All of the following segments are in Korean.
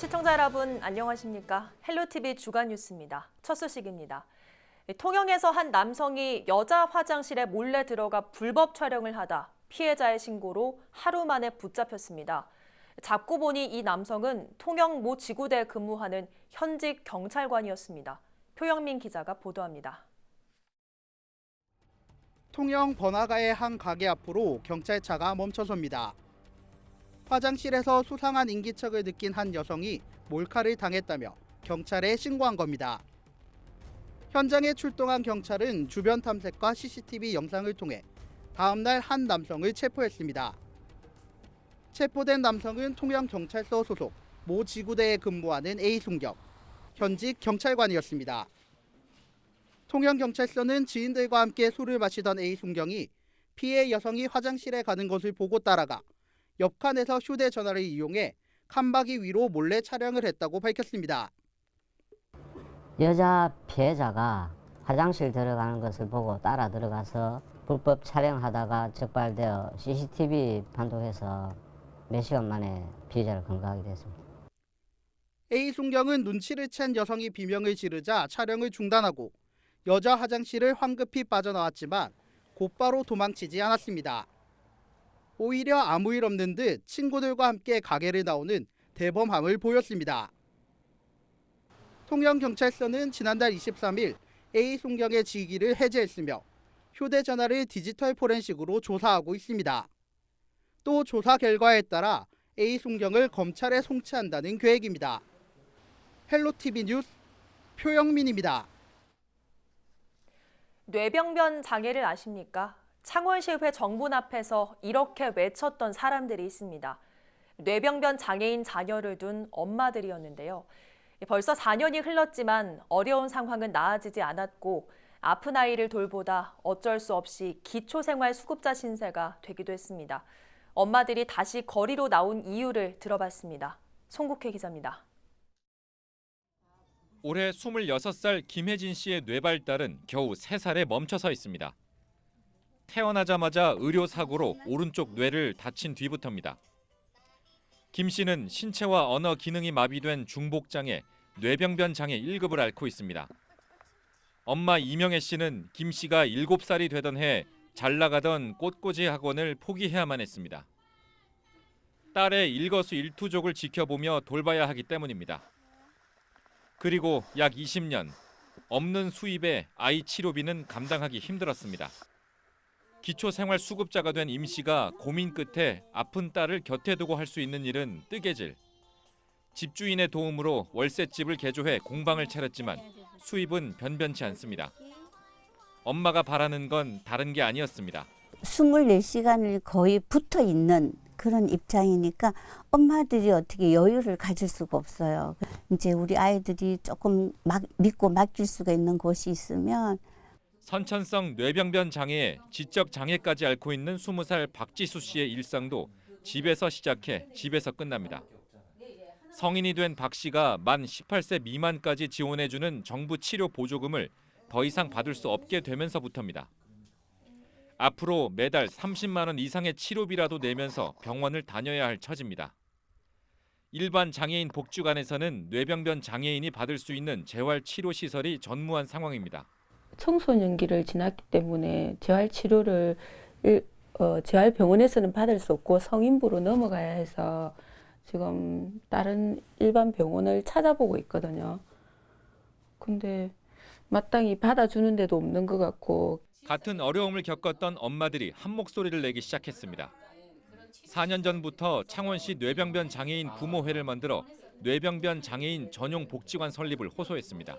시청자 여러분 안녕하십니까? 헬로티비 주간 뉴스입니다. 첫 소식입니다. 통영에서 한 남성이 여자 화장실에 몰래 들어가 불법 촬영을 하다 피해자의 신고로 하루 만에 붙잡혔습니다. 잡고 보니 이 남성은 통영 모 지구대에 근무하는 현직 경찰관이었습니다. 표영민 기자가 보도합니다. 통영 번화가의 한 가게 앞으로 경찰차가 멈춰섭니다. 화장실에서 수상한 인기척을 느낀 한 여성이 몰카를 당했다며 경찰에 신고한 겁니다. 현장에 출동한 경찰은 주변 탐색과 CCTV 영상을 통해 다음 날 한 남성을 체포했습니다. 체포된 남성은 통영경찰서 소속 모 지구대에 근무하는 A순경, 현직 경찰관이었습니다. 통영경찰서는 지인들과 함께 술을 마시던 A순경이 피해 여성이 화장실에 가는 것을 보고 따라가 옆 칸에서 휴대전화를 이용해 칸막이 위로 몰래 촬영을 했다고 밝혔습니다. 여자 피해자가 화장실 들어가는 것을 보고 따라 들어가서 불법 촬영하다가 적발되어 CCTV 판독해서 몇 시간 만에 피해자를 검거하게 됐습니다. A순경은 눈치를 챈 여성이 비명을 지르자 촬영을 중단하고 여자 화장실을 황급히 빠져나왔지만 곧바로 도망치지 않았습니다. 오히려 아무 일 없는 듯 친구들과 함께 가게를 나오는 대범함을 보였습니다. 통영경찰서는 지난달 23일 A순경의 직위를 해제했으며 휴대전화를 디지털 포렌식으로 조사하고 있습니다. 또 조사 결과에 따라 A순경을 검찰에 송치한다는 계획입니다. 헬로티비 뉴스 표영민입니다. 뇌병변 장애를 아십니까? 창원시의회 정문 앞에서 이렇게 외쳤던 사람들이 있습니다. 뇌병변 장애인 자녀를 둔 엄마들이었는데요. 벌써 4년이 흘렀지만 어려운 상황은 나아지지 않았고 아픈 아이를 돌보다 어쩔 수 없이 기초생활수급자 신세가 되기도 했습니다. 엄마들이 다시 거리로 나온 이유를 들어봤습니다. 송국회 기자입니다. 올해 26살 김혜진 씨의 뇌발달은 겨우 3살에 멈춰서 있습니다. 태어나자마자 의료사고로 오른쪽 뇌를 다친 뒤부터입니다. 김 씨는 신체와 언어 기능이 마비된 중복장애, 뇌병변 장애 1급을 앓고 있습니다. 엄마 이명애 씨는 김 씨가 7살이 되던 해 잘 나가던 꽃꽂이 학원을 포기해야만 했습니다. 딸의 일거수일투족을 지켜보며 돌봐야 하기 때문입니다. 그리고 약 20년, 없는 수입에 아이 치료비는 감당하기 힘들었습니다. 기초생활수급자가 된 임 씨가 고민 끝에 아픈 딸을 곁에 두고 할 수 있는 일은 뜨개질. 집주인의 도움으로 월세집을 개조해 공방을 차렸지만 수입은 변변치 않습니다. 엄마가 바라는 건 다른 게 아니었습니다. 24시간을 거의 붙어 있는 그런 입장이니까 엄마들이 어떻게 여유를 가질 수가 없어요. 이제 우리 아이들이 조금 믿고 맡길 수가 있는 곳이 있으면 선천성 뇌병변 장애에 지적 장애까지 앓고 있는 20살 박지수 씨의 일상도 집에서 시작해 집에서 끝납니다. 성인이 된 박 씨가 만 18세 미만까지 지원해주는 정부 치료 보조금을 더 이상 받을 수 없게 되면서부터입니다. 앞으로 매달 30만 원 이상의 치료비라도 내면서 병원을 다녀야 할 처지입니다. 일반 장애인 복지관에서는 뇌병변 장애인이 받을 수 있는 재활치료시설이 전무한 상황입니다. 청소년기를 지났기 때문에 재활치료를 재활병원에서는 받을 수 없고 성인부로 넘어가야 해서 지금 다른 일반 병원을 찾아보고 있거든요. 근데 마땅히 받아주는 데도 없는 것 같고. 같은 어려움을 겪었던 엄마들이 한 목소리를 내기 시작했습니다. 4년 전부터 창원시 뇌병변 장애인 부모회를 만들어 뇌병변 장애인 전용 복지관 설립을 호소했습니다.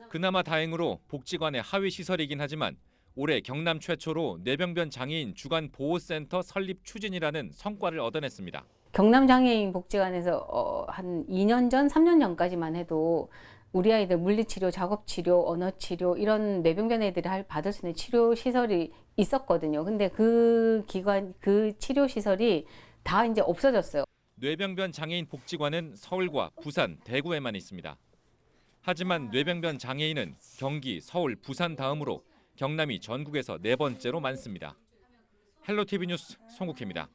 그나마 다행으로 복지관의 하위 시설이긴 하지만 올해 경남 최초로 뇌병변 장애인 주간 보호센터 설립 추진이라는 성과를 얻어냈습니다. 경남장애인 복지관에서 한 2년 전, 3년 전까지만 해도 우리 아이들 물리치료, 작업치료, 언어치료 이런 뇌병변 애들이 받을 수 있는 치료 시설이 있었거든요. 근데 그 치료 시설이 다 이제 없어졌어요. 뇌병변 장애인 복지관은 서울과 부산, 대구에만 있습니다. 하지만 뇌병변 장애인은 경기, 서울, 부산 다음으로 경남이 전국에서 4번째로 많습니다. 헬로티비 뉴스 송국혜입니다.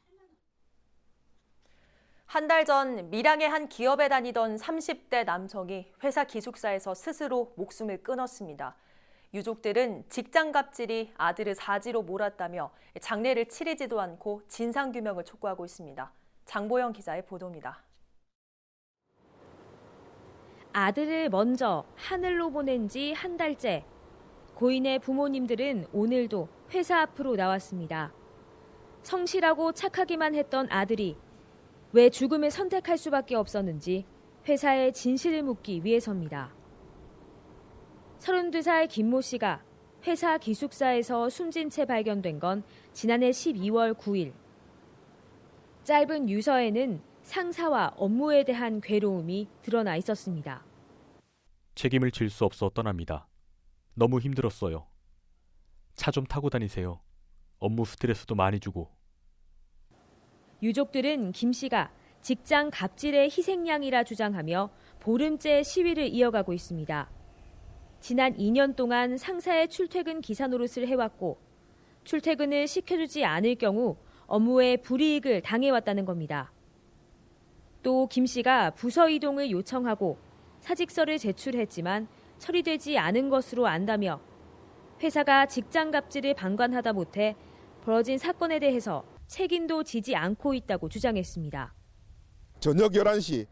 한 달 전 밀양의 한 기업에 다니던 30대 남성이 회사 기숙사에서 스스로 목숨을 끊었습니다. 유족들은 직장 갑질이 아들을 사지로 몰았다며 장례를 치르지도 않고 진상규명을 촉구하고 있습니다. 장보영 기자의 보도입니다. 아들을 먼저 하늘로 보낸 지 한 달째. 고인의 부모님들은 오늘도 회사 앞으로 나왔습니다. 성실하고 착하기만 했던 아들이 왜 죽음을 선택할 수밖에 없었는지 회사의 진실을 묻기 위해서입니다. 32살 김모 씨가 회사 기숙사에서 숨진 채 발견된 건 지난해 12월 9일. 짧은 유서에는 상사와 업무에 대한 괴로움이 드러나 있었습니다. 책임을 질 수 없어 떠납니다. 너무 힘들었어요. 차 좀 타고 다니세요. 업무 스트레스도 많이 주고. 유족들은 김 씨가 직장 갑질의 희생양이라 주장하며 보름째 시위를 이어가고 있습니다. 지난 2년 동안 상사의 출퇴근 기사 노릇을 해왔고 출퇴근을 시켜주지 않을 경우 업무에 불이익을 당해왔다는 겁니다. 또 김 씨가 부서 이동을 요청하고 사직서를 제출했지만 처리되지 않은 것으로 안다며 회사가 직장 갑질을 방관하다 못해 벌어진 사건에 대해서 책임도 지지 않고 있다고 주장했습니다. 저녁 11시,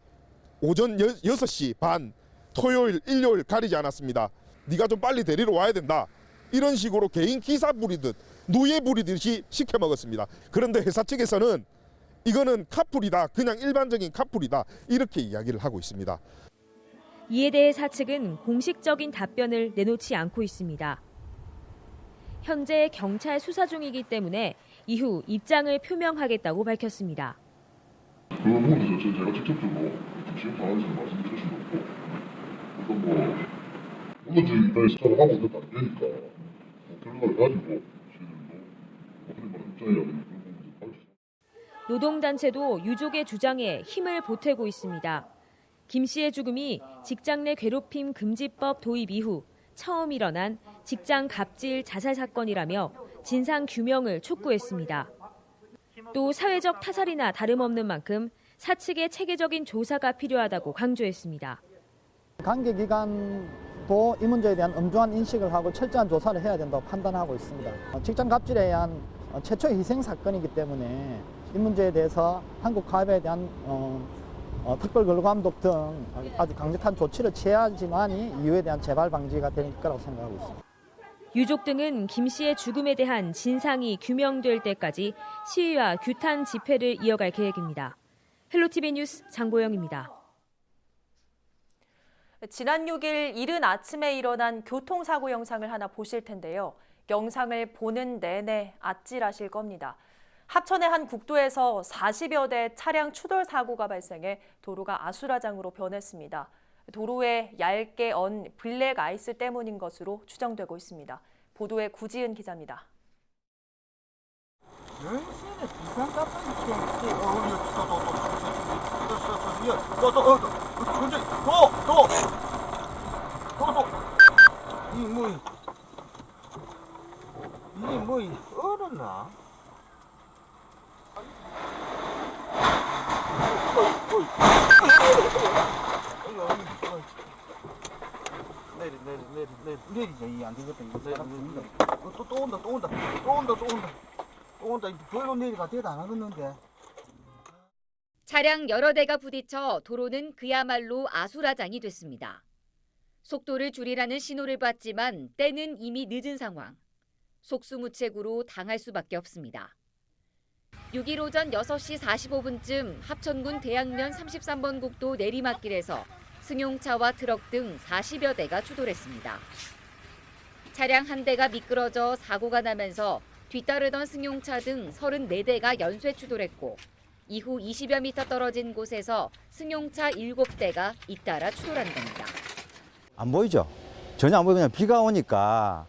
오전 6시 반, 토요일, 일요일 가리지 않았습니다. 네가 좀 빨리 데리러 와야 된다. 이런 식으로 개인 기사 부리듯 누에 부리듯이 시켜 먹었습니다. 그런데 회사 측에서는 이거는 카풀이다. 그냥 일반적인 카풀이다. 이렇게 이야기를 하고 있습니다. 이에 대해 사측은 공식적인 답변을 내놓지 않고 있습니다. 현재 경찰 수사 중이기 때문에 이후 입장을 표명하겠다고 밝혔습니다. 그 부분은 제가 직접적으로 지금 상황에서 말씀드릴 수는 없고, 어떤 물론 저희 입장에 수사를 하고 있는 단계니까 결과를 가지고 저희들도 어떻게 말하면 입장이라든지 그런 부분을 밝히죠. 노동단체도 유족의 주장에 힘을 보태고 있습니다. 김 씨의 죽음이 직장 내 괴롭힘 금지법 도입 이후 처음 일어난 직장 갑질 자살 사건이라며 진상 규명을 촉구했습니다. 또 사회적 타살이나 다름없는 만큼 사측의 체계적인 조사가 필요하다고 강조했습니다. 관계기관도 이 문제에 대한 엄중한 인식을 하고 철저한 조사를 해야 된다고 판단하고 있습니다. 직장 갑질에 의한 최초의 희생 사건이기 때문에 이 문제에 대해서 한국가업에 대한 특별 근로감독 등 아주 강력한 조치를 취해야지만이 이후에 대한 재발 방지가 될 거라고 생각하고 있습니다. 유족 등은 김 씨의 죽음에 대한 진상이 규명될 때까지 시위와 규탄 집회를 이어갈 계획입니다. 헬로티비 뉴스 장보영입니다. 지난 6일 이른 아침에 일어난 교통사고 영상을 하나 보실 텐데요. 영상을 보는 내내 아찔하실 겁니다. 합천의 한 국도에서 40여 대 차량 추돌 사고가 발생해 도로가 아수라장으로 변했습니다. 도로에 얇게 언 블랙 아이스 때문인 것으로 추정되고 있습니다. 보도에 구지은 기자입니다. 이게 뭐 얼었나? 내리자. 이 안 되겠다. 이거 사람 죽는다. 또 온다. 별로 내리가 대도 안 하겠는데. 차량 여러 대가 부딪혀 도로는 그야말로 아수라장이 됐습니다. 속도를 줄이라는 신호를 받지만 때는 이미 늦은 상황. 속수무책으로 당할 수밖에 없습니다. 6일 오전 6시 45분쯤 합천군 대양면 33번 국도 내리막길에서 승용차와 트럭 등 40여 대가 추돌했습니다. 차량 한 대가 미끄러져 사고가 나면서 뒤따르던 승용차 등 34대가 연쇄 추돌했고 이후 20여 미터 떨어진 곳에서 승용차 7대가 잇따라 추돌한 겁니다. 안 보이죠? 전혀 안 보이고 그냥 비가 오니까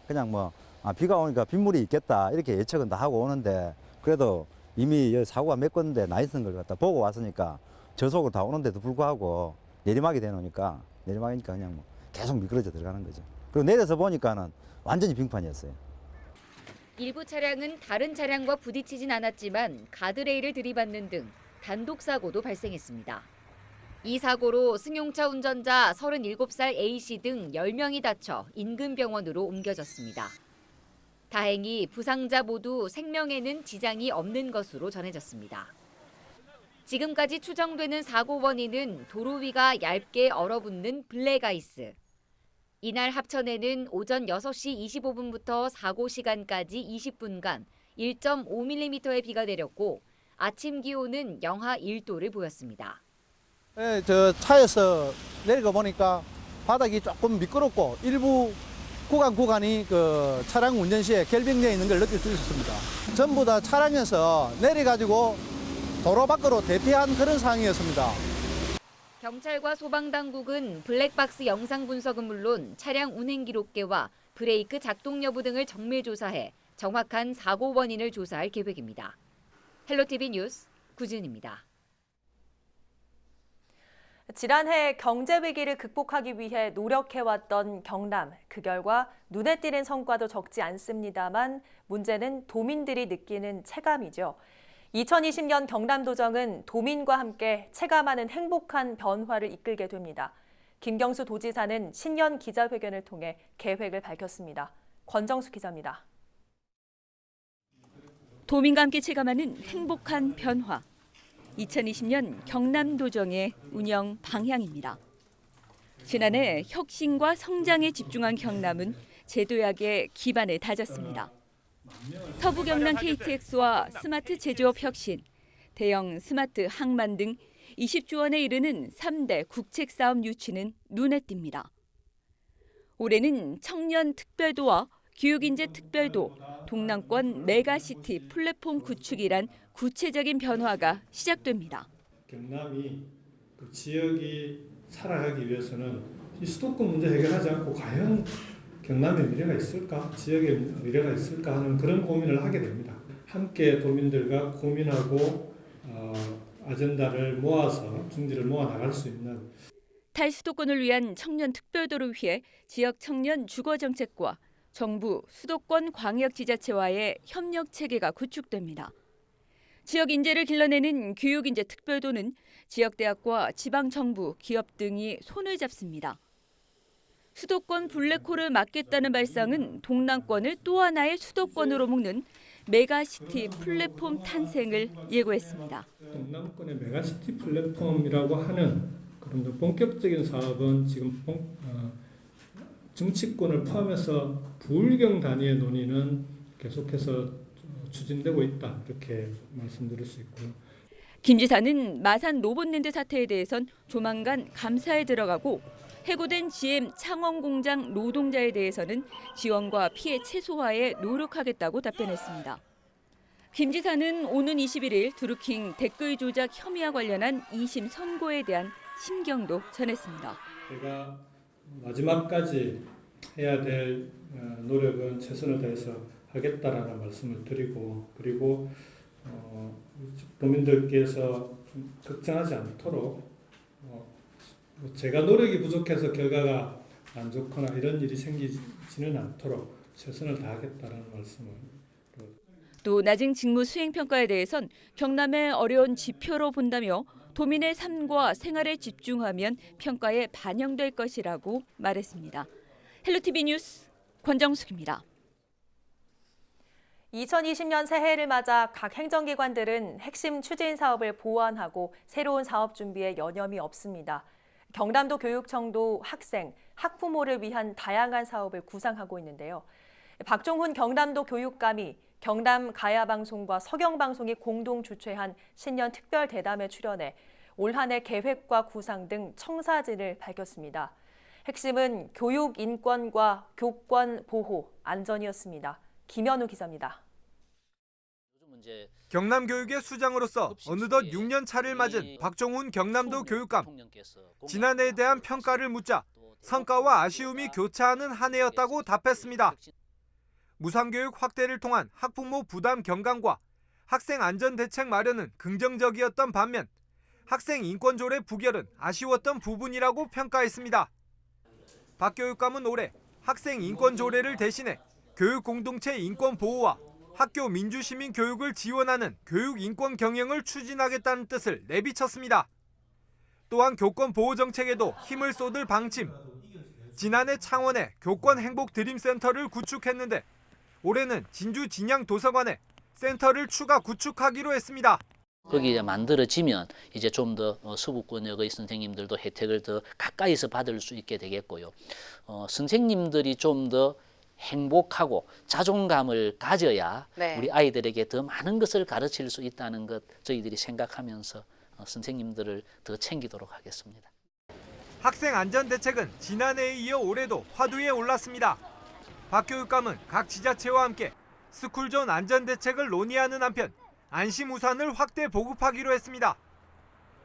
비가 오니까 빗물이 있겠다 이렇게 예측은 다 하고 오는데 그래도 이미 사고가 몇 건데 나 있는 걸 갖다 보고 왔으니까 저속으로 다 오는데도 불구하고 내리막이 되놓으니까 내리막이니까 그냥 계속 미끄러져 들어가는 거죠. 그리고 내려서 보니까는 완전히 빙판이었어요. 일부 차량은 다른 차량과 부딪히진 않았지만 가드레일을 들이받는 등 단독 사고도 발생했습니다. 이 사고로 승용차 운전자 37살 A씨 등 10명이 다쳐 인근 병원으로 옮겨졌습니다. 다행히 부상자 모두 생명에는 지장이 없는 것으로 전해졌습니다. 지금까지 추정되는 사고 원인은 도로 위가 얇게 얼어붙는 블랙아이스. 이날 합천에는 오전 6시 25분부터 사고 시간까지 20분간 1.5mm의 비가 내렸고 아침 기온은 영하 1도를 보였습니다. 네, 저 차에서 내려가 보니까 바닥이 조금 미끄럽고 일부 구간이 그 차량 운전 시에 결빙되어 있는 걸 느낄 수 있었습니다. 전부 다 차량에서 내려가지고 도로 밖으로 대피한 그런 상황이었습니다. 경찰과 소방당국은 블랙박스 영상 분석은 물론 차량 운행 기록계와 브레이크 작동 여부 등을 정밀 조사해 정확한 사고 원인을 조사할 계획입니다. 헬로티비 뉴스 구진입니다. 지난해 경제 위기를 극복하기 위해 노력해왔던 경남. 그 결과 눈에 띄는 성과도 적지 않습니다만 문제는 도민들이 느끼는 체감이죠. 2020년 경남도정은 도민과 함께 체감하는 행복한 변화를 이끌게 됩니다. 김경수 도지사는 신년 기자회견을 통해 계획을 밝혔습니다. 권정수 기자입니다. 도민과 함께 체감하는 행복한 변화. 2020년 경남도정의 운영 방향입니다. 지난해 혁신과 성장에 집중한 경남은 제도약의 기반을 다졌습니다. 서부 경남 KTX와 스마트 제조업 혁신, 대형 스마트 항만 등 20조 원에 이르는 3대 국책 사업 유치는 눈에 띕니다. 올해는 청년 특별도와 교육인재 특별도, 동남권 메가시티 플랫폼 구축이란 구체적인 변화가 시작됩니다. 경남이 그 지역이 살아가기 위해서는 이 수도권 문제 해결하지 않고 과연 경남의 미래가 있을까, 지역의 미래가 있을까 하는 그런 고민을 하게 됩니다. 함께 도민들과 고민하고 아젠다를 모아서 중지를 모아 나갈 수 있는 탈수도권을 위한 청년 특별도를 위해 지역 청년 주거 정책과 정부, 수도권 광역지자체와의 협력 체계가 구축됩니다. 지역 인재를 길러내는 교육인재 특별도는 지역대학과 지방정부, 기업 등이 손을 잡습니다. 수도권 블랙홀을 막겠다는 발상은 동남권을 또 하나의 수도권으로 묶는 메가시티 플랫폼 탄생을 예고했습니다. 동남권의 메가시티 플랫폼이라고 하는 그런 본격적인 사업은 지금 정치권을 포함해서 부울경 단위의 논의는 계속해서 추진되고 있다, 이렇게 말씀드릴 수 있고요. 김 지사는 마산 로봇랜드 사태에 대해선 조만간 감사에 들어가고 해고된 GM 창원 공장 노동자에 대해서는 지원과 피해 최소화에 노력하겠다고 답변했습니다. 김 지사는 오는 21일 드루킹 댓글 조작 혐의와 관련한 2심 선고에 대한 심경도 전했습니다. 제가 마지막까지 해야 될 노력은 최선을 다해서 하겠다라는 말씀을 드리고, 그리고 도민들께서 걱정하지 않도록 제가 노력이 부족해서 결과가 안 좋거나 이런 일이 생기지는 않도록 최선을 다하겠다라는 말씀을. 또 낮은 직무 수행 평가에 대해선 경남의 어려운 지표로 본다며 도민의 삶과 생활에 집중하면 평가에 반영될 것이라고 말했습니다. 헬로티비 뉴스 권정숙입니다. 2020년 새해를 맞아 각 행정기관들은 핵심 추진 사업을 보완하고 새로운 사업 준비에 여념이 없습니다. 경남도 교육청도 학생, 학부모를 위한 다양한 사업을 구상하고 있는데요. 박종훈 경남도 교육감이 경남 가야방송과 서경방송이 공동 주최한 신년 특별 대담에 출연해 올 한 해 계획과 구상 등 청사진을 밝혔습니다. 핵심은 교육 인권과 교권 보호, 안전이었습니다. 김현우 기자입니다. 경남 교육의 수장으로서 어느덧 6년 차를 맞은 박종훈 경남도 교육감. 지난해에 대한 평가를 묻자 성과와 아쉬움이 교차하는 한 해였다고 답했습니다. 무상교육 확대를 통한 학부모 부담 경감과 학생 안전 대책 마련은 긍정적이었던 반면 학생 인권 조례 부결은 아쉬웠던 부분이라고 평가했습니다. 박 교육감은 올해 학생 인권 조례를 대신해 교육 공동체 인권 보호와 학교 민주시민 교육을 지원하는 교육 인권 경영을 추진하겠다는 뜻을 내비쳤습니다. 또한 교권 보호 정책에도 힘을 쏟을 방침. 지난해 창원에 교권 행복 드림센터를 구축했는데 올해는 진주 진양 도서관에 센터를 추가 구축하기로 했습니다. 거기 이제 만들어지면 이제 좀 더 서구권역의 선생님들도 혜택을 더 가까이서 받을 수 있게 되겠고요. 선생님들이 좀 더 행복하고 자존감을 가져야 우리 아이들에게 더 많은 것을 가르칠 수 있다는 것 저희들이 생각하면서 선생님들을 더 챙기도록 하겠습니다. 학생 안전 대책은 지난해에 이어 올해도 화두에 올랐습니다. 박 교육감은 각 지자체와 함께 스쿨존 안전 대책을 논의하는 한편 안심 우산을 확대 보급하기로 했습니다.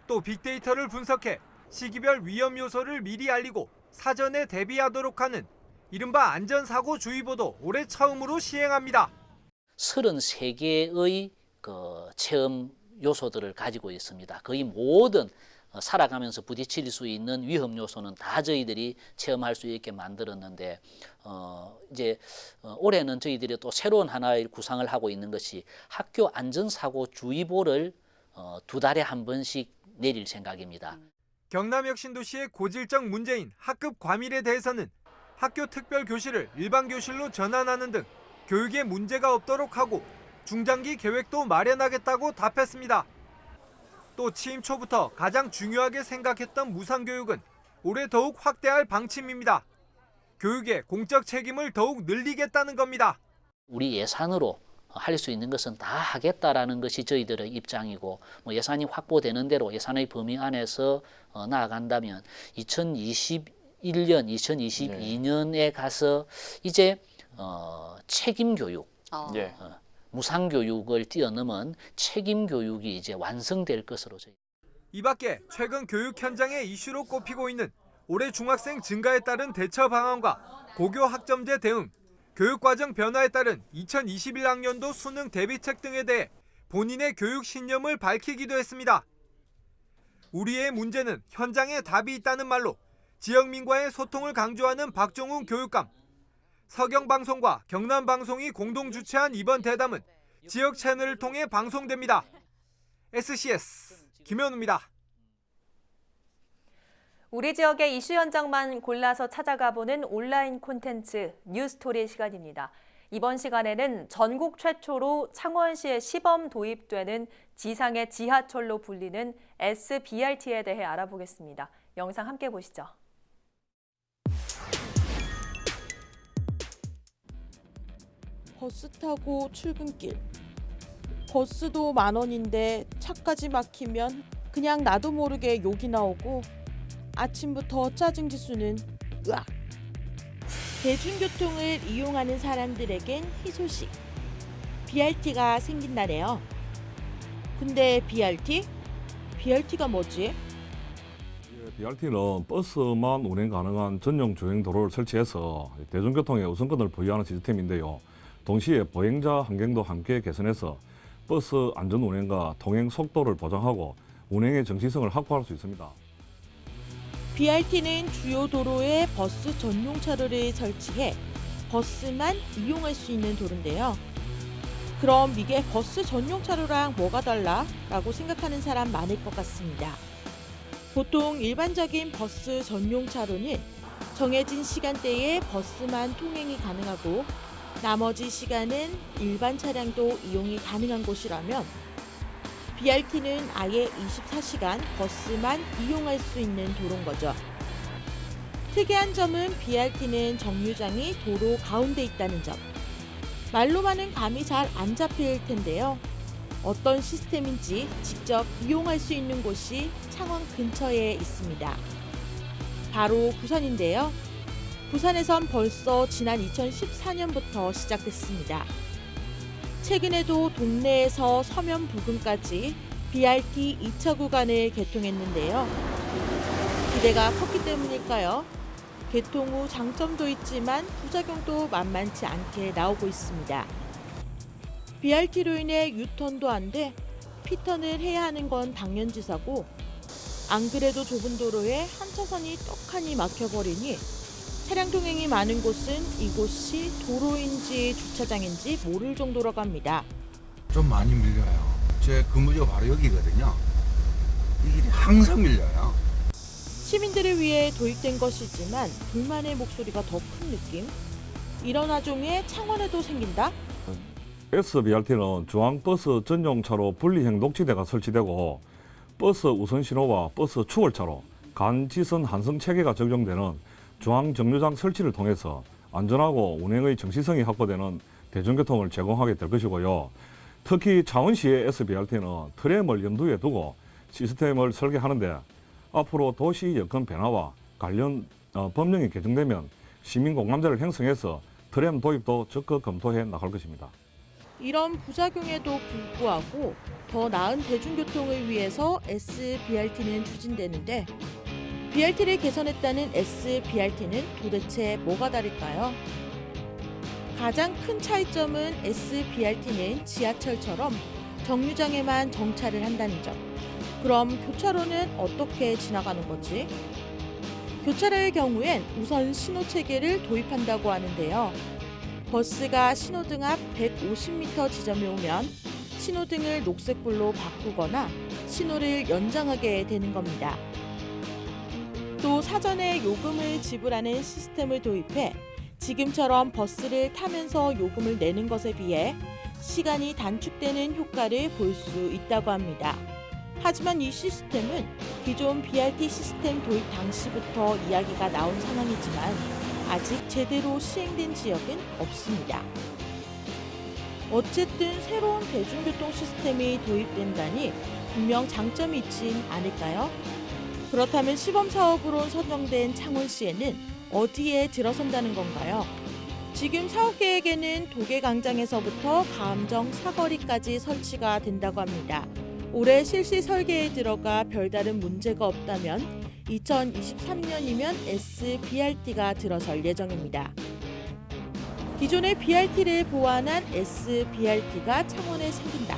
또 빅데이터를 분석해 시기별 위험 요소를 미리 알리고 사전에 대비하도록 하는 이른바 안전사고주의보도 올해 처음으로 시행합니다. 33개의 체험 요소들을 가지고 있습니다. 거의 모든 살아가면서 부딪힐 수 있는 위험 요소는 다 저희들이 체험할 수 있게 만들었는데 이제 올해는 저희들이 또 새로운 하나의 구상을 하고 있는 것이 학교 안전사고주의보를 2달에 한 번씩 내릴 생각입니다. 경남역 신도시의 고질적 문제인 학급 과밀에 대해서는 학교 특별 교실을 일반 교실로 전환하는 등 교육에 문제가 없도록 하고 중장기 계획도 마련하겠다고 답했습니다. 또 취임 초부터 가장 중요하게 생각했던 무상교육은 올해 더욱 확대할 방침입니다. 교육의 공적 책임을 더욱 늘리겠다는 겁니다. 우리 예산으로 할 수 있는 것은 다 하겠다라는 것이 저희들의 입장이고 예산이 확보되는 대로 예산의 범위 안에서 나아간다면 2021년, 2022년에 가서 이제 책임 교육, 무상 교육을 뛰어넘은 책임 교육이 이제 완성될 것으로 저희. 이 밖에 최근 교육 현장의 이슈로 꼽히고 있는 올해 중학생 증가에 따른 대처 방안과 고교 학점제 대응, 교육과정 변화에 따른 2021학년도 수능 대비책 등에 대해 본인의 교육 신념을 밝히기도 했습니다. 우리의 문제는 현장에 답이 있다는 말로 지역민과의 소통을 강조하는 박종훈 교육감. 서경방송과 경남방송이 공동 주최한 이번 대담은 지역 채널을 통해 방송됩니다. SCS 김현우입니다. 우리 지역의 이슈 현장만 골라서 찾아가보는 온라인 콘텐츠 뉴스토리 시간입니다. 이번 시간에는 전국 최초로 창원시에 시범 도입되는 지상의 지하철로 불리는 SBRT에 대해 알아보겠습니다. 영상 함께 보시죠. 버스 타고 출근길. 버스도 10,000원인데 차까지 막히면 그냥 나도 모르게 욕이 나오고 아침부터 짜증 지수는 으악. 대중교통을 이용하는 사람들에겐 희소식. BRT가 생긴다네요. 근데 BRT? BRT가 뭐지? BRT는 버스만 운행 가능한 전용 주행 도로를 설치해서 대중교통에 우선권을 부여하는 시스템인데요. 동시에 보행자 환경도 함께 개선해서 버스 안전 운행과 통행 속도를 보장하고 운행의 정시성을 확보할 수 있습니다. BRT는 주요 도로에 버스 전용 차로를 설치해 버스만 이용할 수 있는 도로인데요. 그럼 이게 버스 전용 차로랑 뭐가 달라? 라고 생각하는 사람 많을 것 같습니다. 보통 일반적인 버스 전용 차로는 정해진 시간대에 버스만 통행이 가능하고 나머지 시간은 일반 차량도 이용이 가능한 곳이라면 BRT는 아예 24시간 버스만 이용할 수 있는 도로인 거죠. 특이한 점은 BRT는 정류장이 도로 가운데 있다는 점. 말로만은 감이 잘 안 잡힐 텐데요. 어떤 시스템인지 직접 이용할 수 있는 곳이 창원 근처에 있습니다. 바로 부산인데요. 부산에선 벌써 지난 2014년부터 시작됐습니다. 최근에도 동네에서 서면 부근까지 BRT 2차 구간을 개통했는데요. 기대가 컸기 때문일까요? 개통 후 장점도 있지만 부작용도 만만치 않게 나오고 있습니다. BRT로 인해 유턴도 안 돼 피턴을 해야 하는 건 당연지사고 안 그래도 좁은 도로에 한 차선이 떡하니 막혀버리니 차량 통행이 많은 곳은 이곳이 도로인지 주차장인지 모를 정도라고 합니다. 좀 많이 밀려요. 제 근무지가 바로 여기거든요. 이 길이 항상 밀려요. 시민들을 위해 도입된 것이지만 불만의 목소리가 더 큰 느낌? 이런 와중에 창원에도 생긴다? SBRT는 중앙버스 전용차로 분리형 녹지대가 설치되고 버스 우선 신호와 버스 추월차로 간지선 한성 체계가 적용되는 중앙정류장 설치를 통해서 안전하고 운행의 정시성이 확보되는 대중교통을 제공하게 될 것이고요. 특히 창원시의 SBRT는 트램을 염두에 두고 시스템을 설계하는데 앞으로 도시 여건 변화와 관련 법령이 개정되면 시민 공감대를 형성해서 트램 도입도 적극 검토해 나갈 것입니다. 이런 부작용에도 불구하고 더 나은 대중교통을 위해서 SBRT는 추진되는데 BRT를 개선했다는 SBRT는 도대체 뭐가 다를까요? 가장 큰 차이점은 SBRT는 지하철처럼 정류장에만 정차를 한다는 점. 그럼 교차로는 어떻게 지나가는 거지? 교차로의 경우엔 우선 신호체계를 도입한다고 하는데요. 버스가 신호등 앞 150m 지점에 오면 신호등을 녹색불로 바꾸거나 신호를 연장하게 되는 겁니다. 또 사전에 요금을 지불하는 시스템을 도입해 지금처럼 버스를 타면서 요금을 내는 것에 비해 시간이 단축되는 효과를 볼 수 있다고 합니다. 하지만 이 시스템은 기존 BRT 시스템 도입 당시부터 이야기가 나온 상황이지만 아직 제대로 시행된 지역은 없습니다. 어쨌든 새로운 대중교통 시스템이 도입된다니 분명 장점이 있진 않을까요? 그렇다면 시범사업으로 선정된 창원시에는 어디에 들어선다는 건가요? 지금 사업 계획에는 도계광장에서부터 가암정 사거리까지 설치가 된다고 합니다. 올해 실시 설계에 들어가 별다른 문제가 없다면 2023년이면 SBRT가 들어설 예정입니다. 기존의 BRT를 보완한 SBRT가 창원에 생긴다.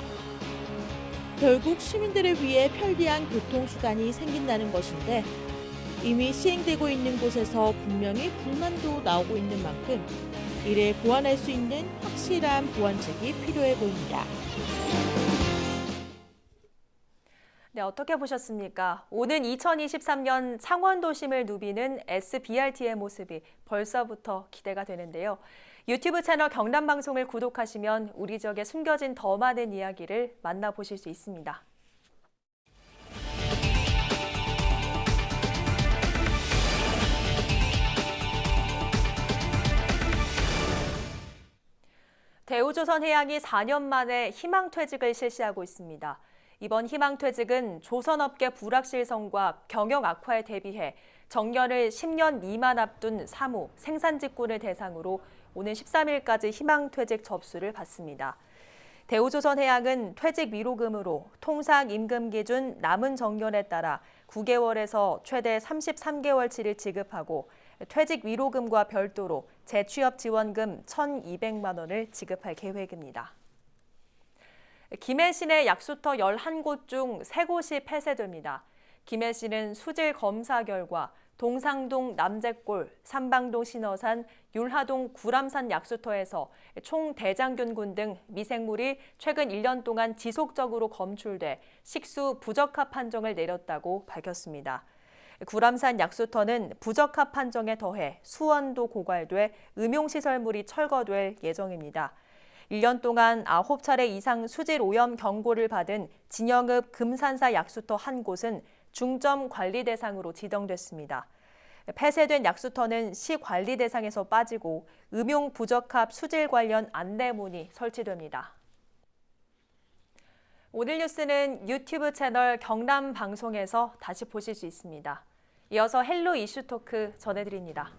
결국 시민들을 위해 편리한 교통수단이 생긴다는 것인데 이미 시행되고 있는 곳에서 분명히 불만도 나오고 있는 만큼 이를 보완할 수 있는 확실한 보완책이 필요해 보입니다. 네, 어떻게 보셨습니까? 오는 2023년 창원 도심을 누비는 SBRT의 모습이 벌써부터 기대가 되는데요. 유튜브 채널 경남방송을 구독하시면 우리 지역에 숨겨진 더 많은 이야기를 만나보실 수 있습니다. 대우조선해양이 4년 만에 희망퇴직을 실시하고 있습니다. 이번 희망퇴직은 조선업계 불확실성과 경영 악화에 대비해 정년을 10년 미만 앞둔 사무, 생산직군을 대상으로 오는 13일까지 희망퇴직 접수를 받습니다. 대우조선해양은 퇴직 위로금으로 통상 임금 기준 남은 정년에 따라 9개월에서 최대 33개월치를 지급하고 퇴직 위로금과 별도로 재취업 지원금 1,200만 원을 지급할 계획입니다. 김해시내 약수터 11곳 중 3곳이 폐쇄됩니다. 김해시는 수질 검사 결과 동상동 남재골, 삼방동 신어산, 율하동 구람산 약수터에서 총 대장균군 등 미생물이 최근 1년 동안 지속적으로 검출돼 식수 부적합 판정을 내렸다고 밝혔습니다. 구람산 약수터는 부적합 판정에 더해 수원도 고갈돼 음용시설물이 철거될 예정입니다. 1년 동안 9차례 이상 수질 오염 경고를 받은 진영읍 금산사 약수터 한 곳은 중점 관리 대상으로 지정됐습니다. 폐쇄된 약수터는 시 관리 대상에서 빠지고 음용 부적합 수질 관련 안내문이 설치됩니다. 오늘 뉴스는 유튜브 채널 경남방송에서 다시 보실 수 있습니다. 이어서 헬로 이슈 토크 전해드립니다.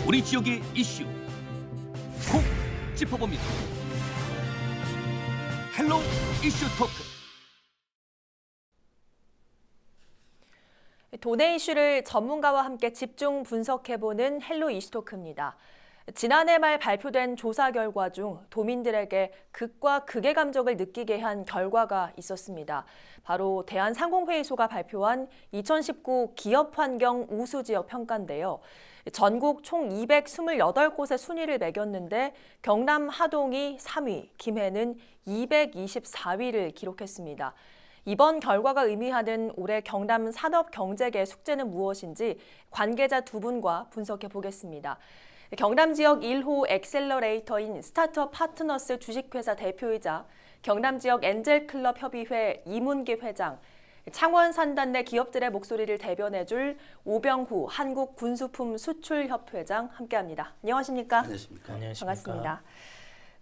우리 지역의 이슈 콕 짚어봅니다. 헬로 이슈 토크. 도내 이슈를 전문가와 함께 집중 분석해보는 헬로 이슈토크입니다. 지난해 말 발표된 조사 결과 중 도민들에게 극과 극의 감정을 느끼게 한 결과가 있었습니다. 바로 대한상공회의소가 발표한 2019 기업환경 우수지역 평가인데요. 전국 총 228곳의 순위를 매겼는데 경남 하동이 3위, 김해는 224위를 기록했습니다. 이번 결과가 의미하는 올해 경남 산업경제계 숙제는 무엇인지 관계자 두 분과 분석해 보겠습니다. 경남 지역 1호 엑셀러레이터인 스타트업 파트너스 주식회사 대표이자 경남 지역 엔젤클럽 협의회 이문기 회장, 창원 산단 내 기업들의 목소리를 대변해줄 오병후 한국군수품 수출협회장 함께합니다. 안녕하십니까? 안녕하십니까? 반갑습니다.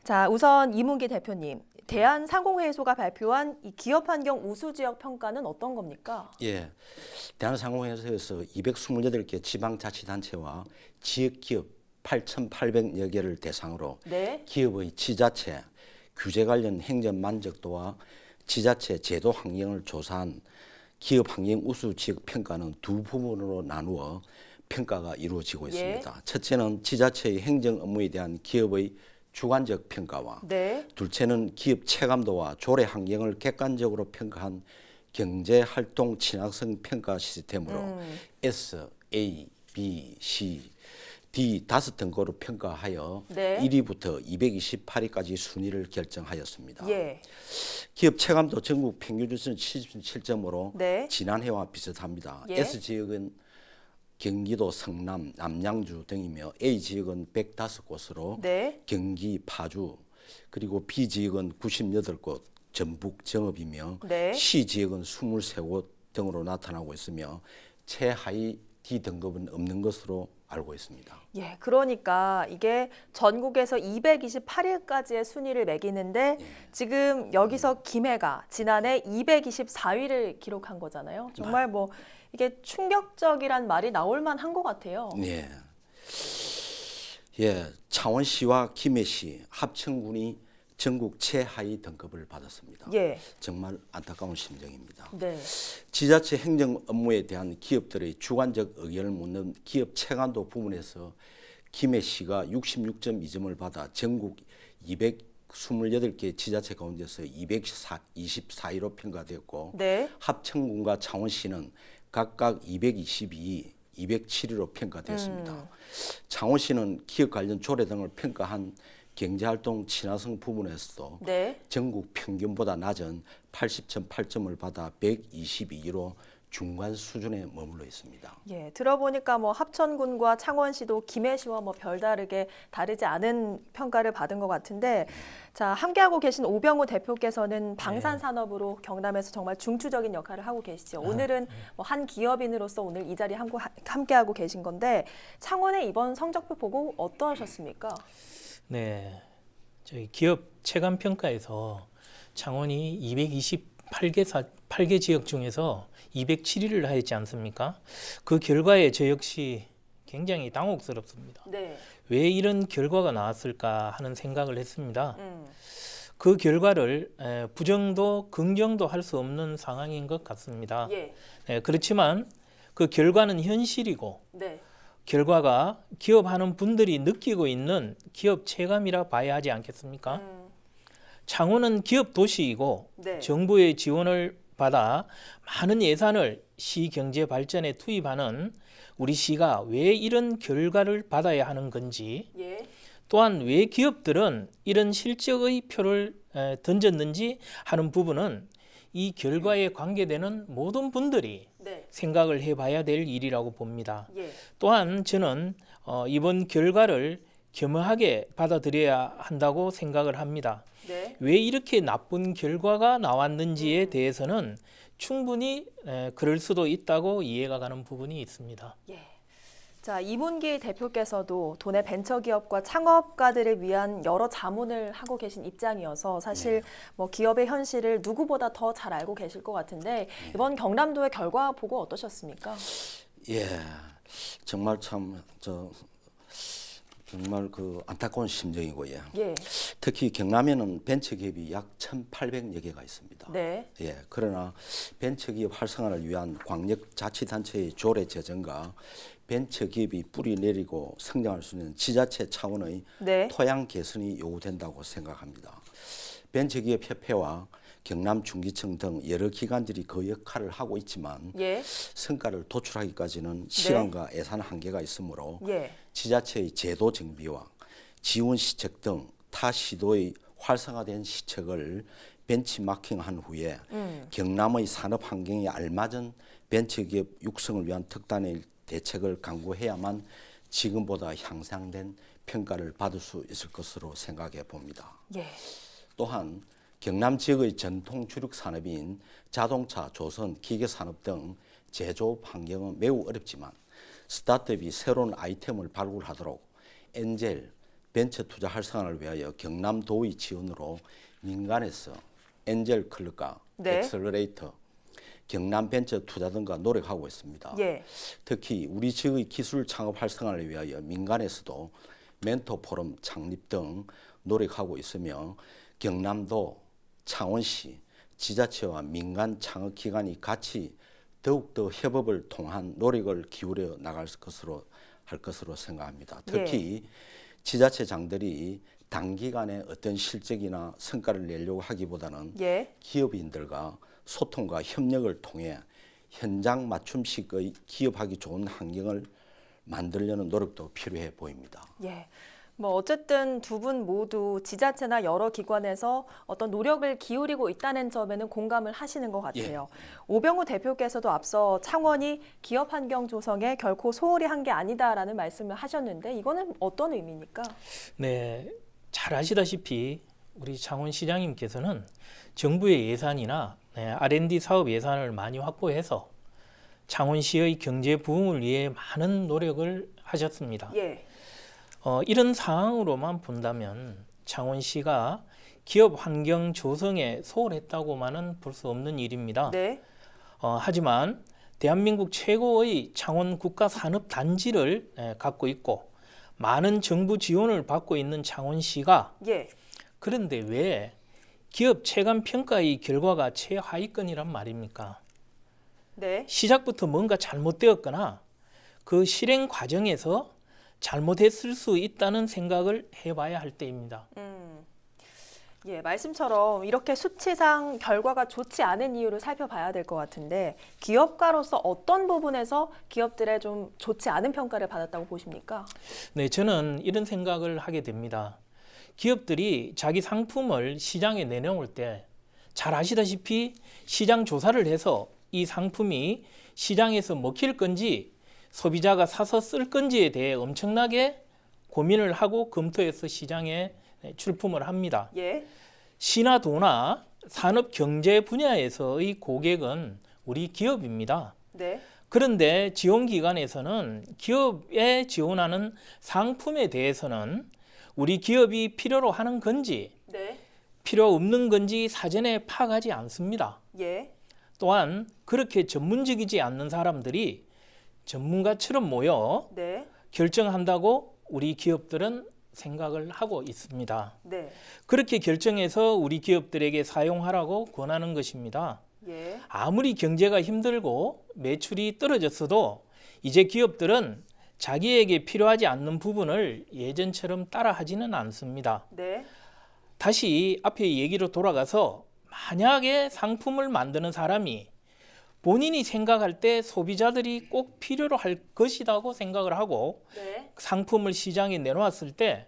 자, 우선 이문기 대표님, 대한상공회의소가 발표한 이 기업환경 우수지역 평가는 어떤 겁니까? 예, 대한상공회의소에서 228개 지방자치단체와 지역기업 8,800여 개를 대상으로 기업의 지자체, 규제 관련 행정 만족도와 지자체 제도 환경을 조사한 기업환경 우수지역 평가는 두 부분으로 나누어 평가가 이루어지고 있습니다. 첫째는 지자체의 행정 업무에 대한 기업의 주관적 평가와 둘째는 기업 체감도와 조례 환경을 객관적으로 평가한 경제활동 친화성 평가 시스템으로 S, A, B, C, D 5등급으로 평가하여 1위부터 228위까지 순위를 결정하였습니다. 기업 체감도 전국 평균순 77점으로 지난해와 비슷합니다. S지역은 경기도 성남, 남양주 등이며 A지역은 105곳으로 경기, 파주, 그리고 B지역은 98곳, 전북, 정읍이며 C지역은 23곳 등으로 나타나고 있으며 최하위 D등급은 없는 것으로 알고 있습니다. 예, 그러니까 이게 전국에서 228위까지의 순위를 매기는데 지금 여기서 김해가 지난해 224위를 기록한 거잖아요. 정말 뭐 이게 충격적이란 말이 나올 만한 것 같아요. 네. 예, 창원시와 김해시 합천군이 전국 최하위 등급을 받았습니다. 정말 안타까운 심정입니다. 지자체 행정 업무에 대한 기업들의 주관적 의견을 묻는 기업 체감도 부분에서 김해시가 66.2점을 받아 전국 228개 지자체 가운데서 224위로 평가되었고 합천군과 창원시는 각각 222, 207위로 평가됐습니다. 창원시는 기업 관련 조례 등을 평가한 경제활동 친화성 부분에서도 전국 평균보다 낮은 80.8점을 받아 122위로 중간 수준에 머물러 있습니다. 예, 들어보니까 뭐 합천군과 창원시도 김해시와 뭐 별다르게 다르지 않은 평가를 받은 것 같은데, 자, 함께하고 계신 오병우 대표께서는 방산산업으로 경남에서 정말 중추적인 역할을 하고 계시죠. 오늘은 뭐 한 기업인으로서 오늘 이 자리에 함께하고 계신 건데 창원의 이번 성적표 보고 어떠하셨습니까? 네, 저희 기업 체감 평가에서 창원이 228개 지역 중에서 207위를 하였지 않습니까? 그 결과에 저 역시 굉장히 당혹스럽습니다. 왜 이런 결과가 나왔을까 하는 생각을 했습니다. 그 결과를 부정도 긍정도 할 수 없는 상황인 것 같습니다. 그렇지만 그 결과는 현실이고 결과가 기업하는 분들이 느끼고 있는 기업 체감이라 봐야 하지 않겠습니까? 창원은 기업 도시이고 정부의 지원을 받아 많은 예산을 시 경제 발전에 투입하는 우리 시가 왜 이런 결과를 받아야 하는 건지, 또한 왜 기업들은 이런 실적의 표를 던졌는지 하는 부분은 이 결과에 관계되는 모든 분들이 생각을 해봐야 될 일이라고 봅니다. 또한 저는 이번 결과를 겸허하게 받아들여야 한다고 생각을 합니다. 왜 이렇게 나쁜 결과가 나왔는지에 대해서는 충분히 그럴 수도 있다고 이해가 가는 부분이 있습니다. 자, 이문기 대표께서도 도내 벤처기업과 창업가들을 위한 여러 자문을 하고 계신 입장이어서 사실 뭐 기업의 현실을 누구보다 더 잘 알고 계실 것 같은데 이번 경남도의 결과 보고 어떠셨습니까? 예, 정말 참 정말 그 안타까운 심정이고요. 예. 특히 경남에는 벤처기업이 약 1,800여 개가 있습니다. 네. 예. 그러나 벤처기업 활성화를 위한 광역자치단체의 조례 제정과 벤처기업이 뿌리 내리고 성장할 수 있는 지자체 차원의 네. 토양 개선이 요구된다고 생각합니다. 벤처기업 협회와 경남중기청 등 여러 기관들이 그 역할을 하고 있지만 예. 성과를 도출하기까지는 시간과 예산 한계가 있으므로 예. 지자체의 제도 정비와 지원 시책 등 타 시도의 활성화된 시책을 벤치마킹한 후에 경남의 산업 환경에 알맞은 벤처기업 육성을 위한 특단의 대책을 강구해야만 지금보다 향상된 평가를 받을 수 있을 것으로 생각해 봅니다. 예. 또한 경남 지역의 전통 주력 산업인 자동차, 조선, 기계산업 등 제조업 환경은 매우 어렵지만 스타트업이 새로운 아이템을 발굴하도록 엔젤, 벤처 투자 활성화를 위하여 경남도의 지원으로 민간에서 엔젤 클럽과 네. 엑셀러레이터, 경남 벤처 투자 등과 노력하고 있습니다. 예. 특히 우리 지역의 기술 창업 활성화를 위하여 민간에서도 멘토 포럼 창립 등 노력하고 있으며 경남도, 창원시, 지자체와 민간 창업기관이 같이 더욱더 협업을 통한 노력을 기울여 나갈 것으로 생각합니다. 특히 지자체장들이 단기간에 어떤 실적이나 성과를 내려고 하기보다는 기업인들과 소통과 협력을 통해 현장 맞춤식의 기업하기 좋은 환경을 만들려는 노력도 필요해 보입니다. 예. 뭐 어쨌든 두 분 모두 지자체나 여러 기관에서 어떤 노력을 기울이고 있다는 점에는 공감을 하시는 것 같아요. 오병우 대표께서도 앞서 창원이 기업 환경 조성에 결코 소홀히 한 게 아니다라는 말씀을 하셨는데 이거는 어떤 의미입니까? 네, 잘 아시다시피 우리 창원시장님께서는 정부의 예산이나 R&D 사업 예산을 많이 확보해서 창원시의 경제 부흥을 위해 많은 노력을 하셨습니다. 예. 이런 상황으로만 본다면 창원시가 기업 환경 조성에 소홀했다고만은 볼 수 없는 일입니다. 네. 하지만 대한민국 최고의 창원 국가산업단지를 갖고 있고 많은 정부 지원을 받고 있는 창원시가 그런데 왜 기업 체감 평가의 결과가 최하위권이란 말입니까? 네. 시작부터 뭔가 잘못되었거나 그 실행 과정에서 잘못했을 수 있다는 생각을 해봐야 할 때입니다. 예, 말씀처럼 이렇게 수치상 결과가 좋지 않은 이유를 살펴봐야 될 것 같은데 기업가로서 어떤 부분에서 기업들의 좀 좋지 않은 평가를 받았다고 보십니까? 네, 저는 이런 생각을 하게 됩니다. 기업들이 자기 상품을 시장에 내놓을 때 잘 아시다시피 시장 조사를 해서 이 상품이 시장에서 먹힐 건지 소비자가 사서 쓸 건지에 대해 엄청나게 고민을 하고 검토해서 시장에 출품을 합니다. 예. 시나 도나 산업 경제 분야에서의 고객은 우리 기업입니다. 네. 그런데 지원기관에서는 기업에 지원하는 상품에 대해서는 우리 기업이 필요로 하는 건지 필요 없는 건지 사전에 파악하지 않습니다. 예. 또한 그렇게 전문적이지 않는 사람들이 전문가처럼 모여 결정한다고 우리 기업들은 생각을 하고 있습니다. 네. 그렇게 결정해서 우리 기업들에게 사용하라고 권하는 것입니다. 예. 아무리 경제가 힘들고 매출이 떨어졌어도 이제 기업들은 자기에게 필요하지 않는 부분을 예전처럼 따라하지는 않습니다. 네. 다시 앞에 얘기로 돌아가서 만약에 상품을 만드는 사람이 본인이 생각할 때 소비자들이 꼭 필요로 할 것이라고 생각을 하고 상품을 시장에 내놓았을 때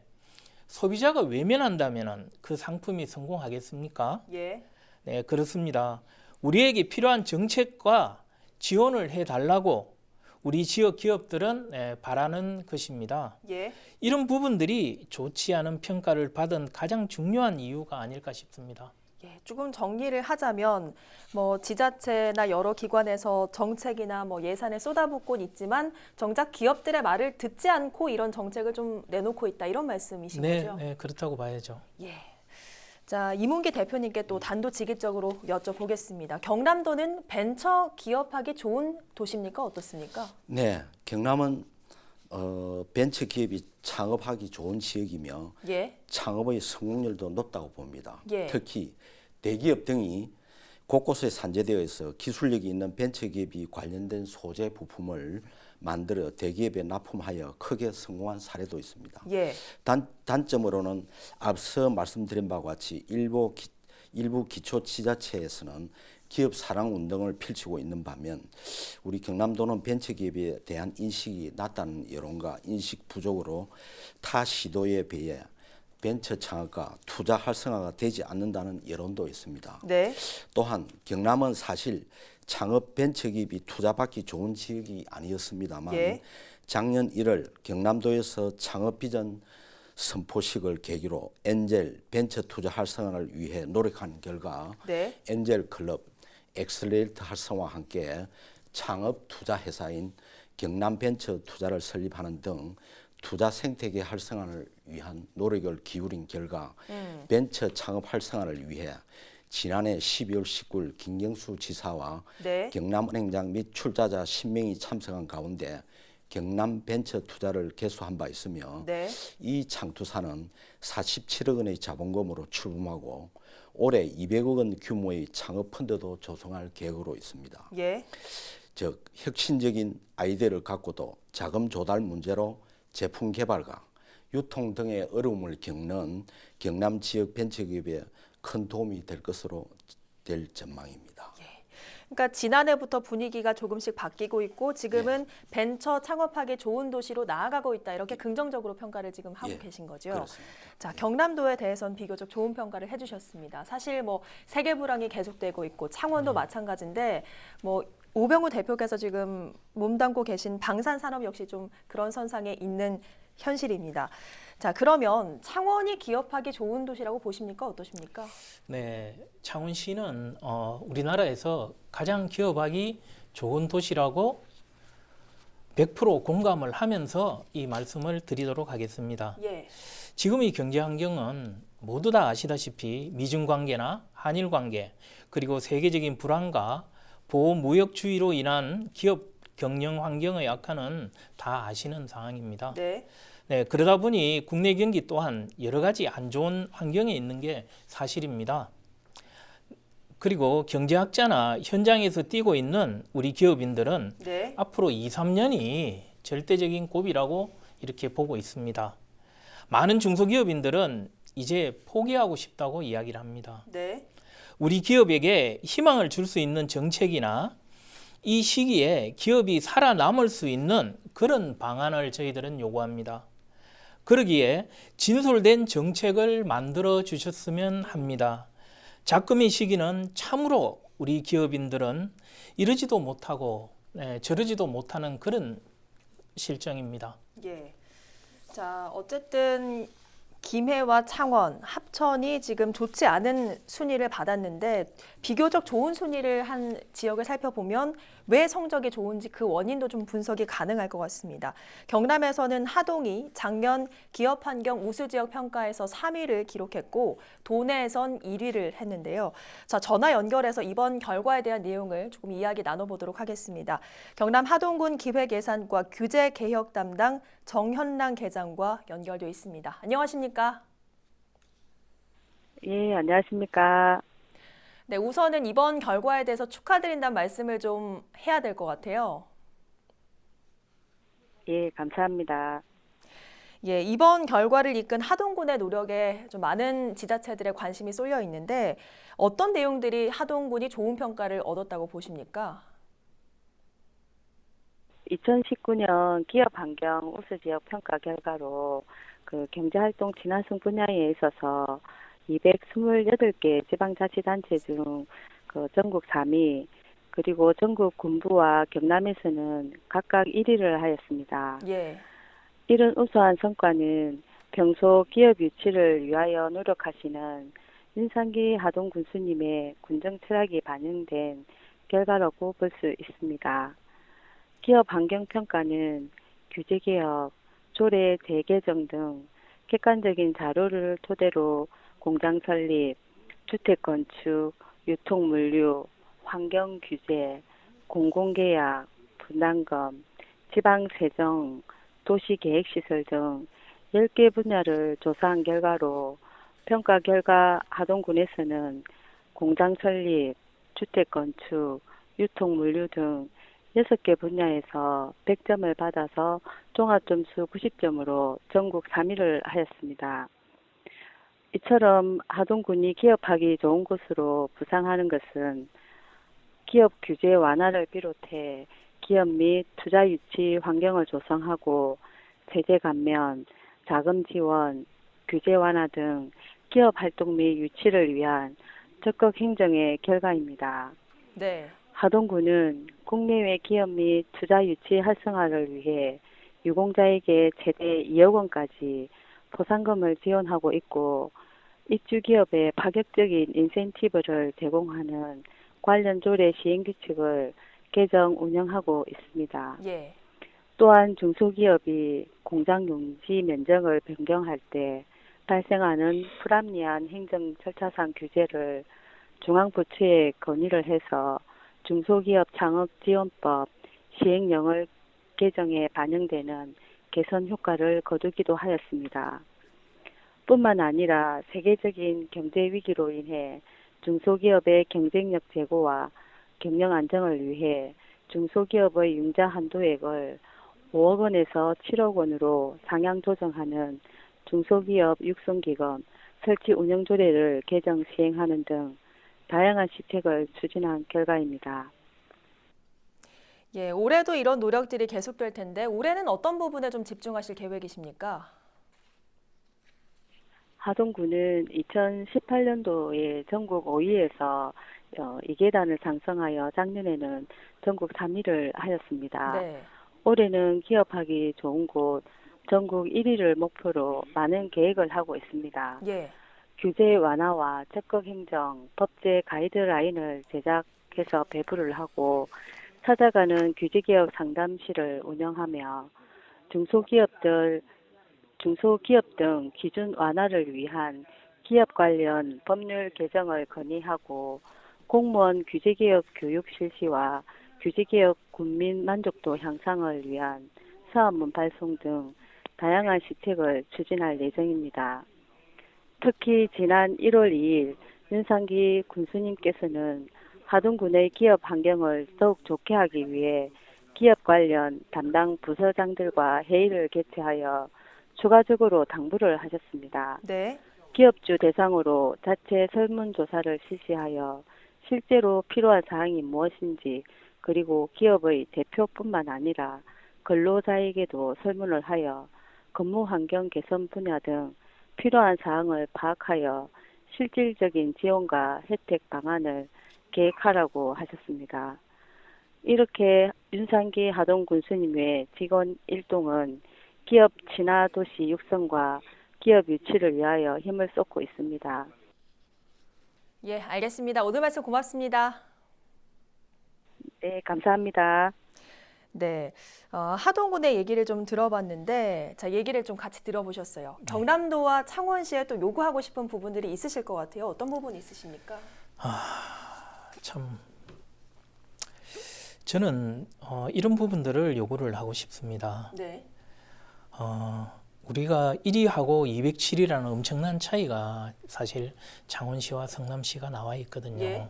소비자가 외면한다면 그 상품이 성공하겠습니까? 예. 네, 그렇습니다. 우리에게 필요한 정책과 지원을 해달라고 우리 지역 기업들은 바라는 것입니다. 예. 이런 부분들이 좋지 않은 평가를 받은 가장 중요한 이유가 아닐까 싶습니다. 예, 조금 정리를 하자면 뭐 지자체나 여러 기관에서 정책이나 뭐 예산을 쏟아붓곤 있지만 정작 기업들의 말을 듣지 않고 이런 정책을 좀 내놓고 있다 이런 말씀이신 거죠? 네, 그렇다고 봐야죠. 예. 자, 이문기 대표님께 또 단도직입적으로 여쭤보겠습니다. 경남도는 벤처 기업하기 좋은 도시입니까? 어떻습니까? 네, 경남은 벤처 기업이 창업하기 좋은 지역이며 예. 창업의 성공률도 높다고 봅니다. 예. 특히 대기업 등이 곳곳에 산재되어 있어 기술력이 있는 벤처 기업이 관련된 소재 부품을 만들어 대기업에 납품하여 크게 성공한 사례도 있습니다. 예. 단점으로는 앞서 말씀드린 바와 같이 일부 기초지자체에서는 기업 사랑 운동을 펼치고 있는 반면 우리 경남도는 벤처기업에 대한 인식이 낮다는 여론과 인식 부족으로 타 시도에 비해 벤처 창업과 투자 활성화가 되지 않는다는 여론도 있습니다. 네. 또한 경남은 사실 창업 벤처기업이 투자받기 좋은 지역이 아니었습니다만 예. 작년 1월 경남도에서 창업 비전 선포식을 계기로 엔젤 벤처 투자 활성화를 위해 노력한 결과 네. 엔젤 클럽, 엑셀레이터 활성화와 함께 창업 투자 회사인 경남 벤처 투자를 설립하는 등 투자 생태계 활성화를 위한 노력을 기울인 결과 벤처 창업 활성화를 위해 지난해 12월 19일 김경수 지사와 네. 경남은행장 및 출자자 10명이 참석한 가운데 경남 벤처 투자를 개소한 바 있으며 네. 이 창투사는 47억 원의 자본금으로 출범하고 올해 200억 원 규모의 창업 펀드도 조성할 계획으로 있습니다. 예. 즉 혁신적인 아이디어를 갖고도 자금 조달 문제로 제품 개발과 유통 등의 어려움을 겪는 경남 지역 벤처기업에 큰 도움이 될 것으로 될 전망입니다. 그러니까 지난해부터 분위기가 조금씩 바뀌고 있고 지금은 벤처 창업하기 좋은 도시로 나아가고 있다. 이렇게 긍정적으로 평가를 지금 하고 계신 거죠. 그렇습니다. 자, 경남도에 대해서는 비교적 좋은 평가를 해주셨습니다. 사실 뭐 세계 불황이 계속되고 있고 창원도 마찬가지인데 뭐 오병우 대표께서 지금 몸담고 계신 방산 산업 역시 좀 그런 선상에 있는 현실입니다. 자, 그러면 창원이 기업하기 좋은 도시라고 보십니까? 어떠십니까? 네, 창원시는 우리나라에서 가장 기업하기 좋은 도시라고 100% 공감을 하면서 이 말씀을 드리도록 하겠습니다. 예. 지금의 경제 환경은 모두 다 아시다시피 미중 관계나 한일 관계 그리고 세계적인 불안과 보호 무역주의로 인한 기업 경영 환경의 악화는 다 아시는 상황입니다. 네. 네, 그러다 보니 국내 경기 또한 여러 가지 안 좋은 환경에 있는 게 사실입니다. 그리고 경제학자나 현장에서 뛰고 있는 우리 기업인들은 네. 앞으로 2, 3년이 절대적인 고비라고 이렇게 보고 있습니다. 많은 중소기업인들은 이제 포기하고 싶다고 이야기를 합니다. 네. 우리 기업에게 희망을 줄 수 있는 정책이나 이 시기에 기업이 살아남을 수 있는 그런 방안을 저희들은 요구합니다. 그러기에 진솔된 정책을 만들어 주셨으면 합니다. 작금의 시기는 참으로 우리 기업인들은 이러지도 못하고 저러지도 못하는 그런 실정입니다. 예. 자, 어쨌든 김해와 창원, 합천이 지금 좋지 않은 순위를 받았는데 비교적 좋은 순위를 한 지역을 살펴보면 왜 성적이 좋은지 그 원인도 좀 분석이 가능할 것 같습니다. 경남에서는 하동이 작년 기업환경 우수지역 평가에서 3위를 기록했고 도내에선 1위를 했는데요. 자, 전화 연결해서 이번 결과에 대한 내용을 조금 이야기 나눠보도록 하겠습니다. 경남 하동군 기획예산과 규제개혁 담당 정현랑 계장과 연결되어 있습니다. 안녕하십니까? 예, 안녕하십니까? 네, 우선은 이번 결과에 대해서 축하드린다는 말씀을 좀 해야 될 것 같아요. 예, 감사합니다. 예, 이번 결과를 이끈 하동군의 노력에 좀 많은 지자체들의 관심이 쏠려 있는데 어떤 내용들이 하동군이 좋은 평가를 얻었다고 보십니까? 2019년 기업환경 우수지역 평가 결과로 그 경제활동 진화성 분야에 있어서 228개 지방자치단체 중 그 전국 3위, 그리고 전국 군부와 경남에서는 각각 1위를 하였습니다. 예. 이런 우수한 성과는 평소 기업 유치를 위하여 노력하시는 윤상기 하동 군수님의 군정 철학이 반영된 결과라고 볼 수 있습니다. 기업 환경 평가는 규제 개혁, 조례 재개정 등 객관적인 자료를 토대로 공장 설립, 주택 건축, 유통 물류, 환경 규제, 공공계약, 분담금, 지방 세정, 도시계획시설 등 10개 분야를 조사한 결과로 평가 결과 하동군에서는 공장 설립, 주택 건축, 유통 물류 등 6개 분야에서 100점을 받아서 종합점수 90점으로 전국 3위를 하였습니다. 이처럼 하동군이 기업하기 좋은 곳으로 부상하는 것은 기업 규제 완화를 비롯해 기업 및 투자 유치 환경을 조성하고 세제 감면, 자금 지원, 규제 완화 등 기업 활동 및 유치를 위한 적극 행정의 결과입니다. 네. 하동군은 국내외 기업 및 투자 유치 활성화를 위해 유공자에게 최대 2억 원까지 포상금을 지원하고 있고 입주 기업에 파격적인 인센티브를 제공하는 관련 조례 시행 규칙을 개정 운영하고 있습니다. 예. 또한 중소기업이 공장 용지 면적을 변경할 때 발생하는 불합리한 행정 절차상 규제를 중앙부처에 건의를 해서 중소기업 창업지원법 시행령을 개정에 반영되는 개선 효과를 거두기도 하였습니다. 뿐만 아니라 세계적인 경제 위기로 인해 중소기업의 경쟁력 제고와 경영 안정을 위해 중소기업의 융자 한도액을 5억 원에서 7억 원으로 상향 조정하는 중소기업 육성기금 설치 운영 조례를 개정 시행하는 등 다양한 시책을 추진한 결과입니다. 예, 올해도 이런 노력들이 계속될 텐데 올해는 어떤 부분에 좀 집중하실 계획이십니까? 하동군은 2018년도에 전국 5위에서 2계단을 상승하여 작년에는 전국 3위를 하였습니다. 네. 올해는 기업하기 좋은 곳 전국 1위를 목표로 많은 계획을 하고 있습니다. 예. 규제 완화와 적극 행정, 법제 가이드라인을 제작해서 배부를 하고 찾아가는 규제개혁 상담실을 운영하며 중소기업 등 기준 완화를 위한 기업 관련 법률 개정을 건의하고 공무원 규제개혁 교육 실시와 규제개혁 국민 만족도 향상을 위한 사업문 발송 등 다양한 시책을 추진할 예정입니다. 특히 지난 1월 2일 윤상기 군수님께서는 하동군의 기업 환경을 더욱 좋게 하기 위해 기업 관련 담당 부서장들과 회의를 개최하여 추가적으로 당부를 하셨습니다. 네. 기업주 대상으로 자체 설문조사를 실시하여 실제로 필요한 사항이 무엇인지 그리고 기업의 대표뿐만 아니라 근로자에게도 설문을 하여 근무 환경 개선 분야 등 필요한 사항을 파악하여 실질적인 지원과 혜택 방안을 계획하라고 하셨습니다. 이렇게 윤상기 하동군수님의 직원 일동은 기업 친화 도시 육성과 기업 유치를 위하여 힘을 쏟고 있습니다. 예, 알겠습니다. 오늘 말씀 고맙습니다. 네, 감사합니다. 네, 하동군의 얘기를 좀 들어봤는데 자, 얘기를 좀 같이 들어보셨어요. 경남도와 창원시에 또 요구하고 싶은 부분들이 있으실 것 같아요. 어떤 부분이 있으십니까? 참 저는 이런 부분들을 요구를 하고 싶습니다. 네. 우리가 1위하고 207이라는 엄청난 차이가 사실 창원시와 성남시가 나와 있거든요. 예.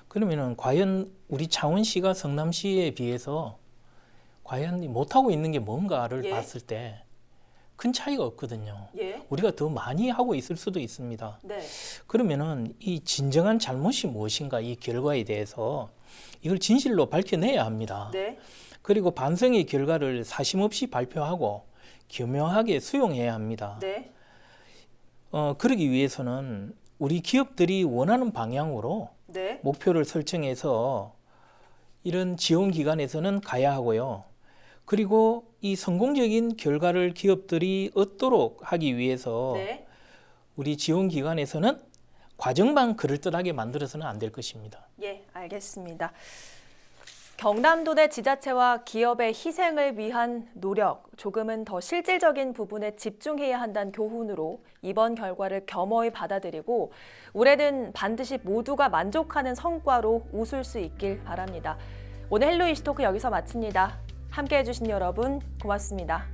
그러면은 과연 우리 창원시가 성남시에 비해서 과연 못하고 있는 게 뭔가를 예. 봤을 때 큰 차이가 없거든요. 예. 우리가 더 많이 하고 있을 수도 있습니다. 네. 그러면은 이 진정한 잘못이 무엇인가 이 결과에 대해서 이걸 진실로 밝혀내야 합니다. 네. 그리고 반성의 결과를 사심없이 발표하고 교묘하게 수용해야 합니다. 네. 그러기 위해서는 우리 기업들이 원하는 방향으로 네. 목표를 설정해서 이런 지원 기관에서는 가야 하고요. 그리고 이 성공적인 결과를 기업들이 얻도록 하기 위해서 네. 우리 지원 기관에서는 과정만 그럴듯하게 만들어서는 안 될 것입니다. 예, 알겠습니다. 경남도 내 지자체와 기업의 희생을 위한 노력, 조금은 더 실질적인 부분에 집중해야 한다는 교훈으로 이번 결과를 겸허히 받아들이고 올해는 반드시 모두가 만족하는 성과로 웃을 수 있길 바랍니다. 오늘 헬로 이슈토크 여기서 마칩니다. 함께해 주신 여러분 고맙습니다.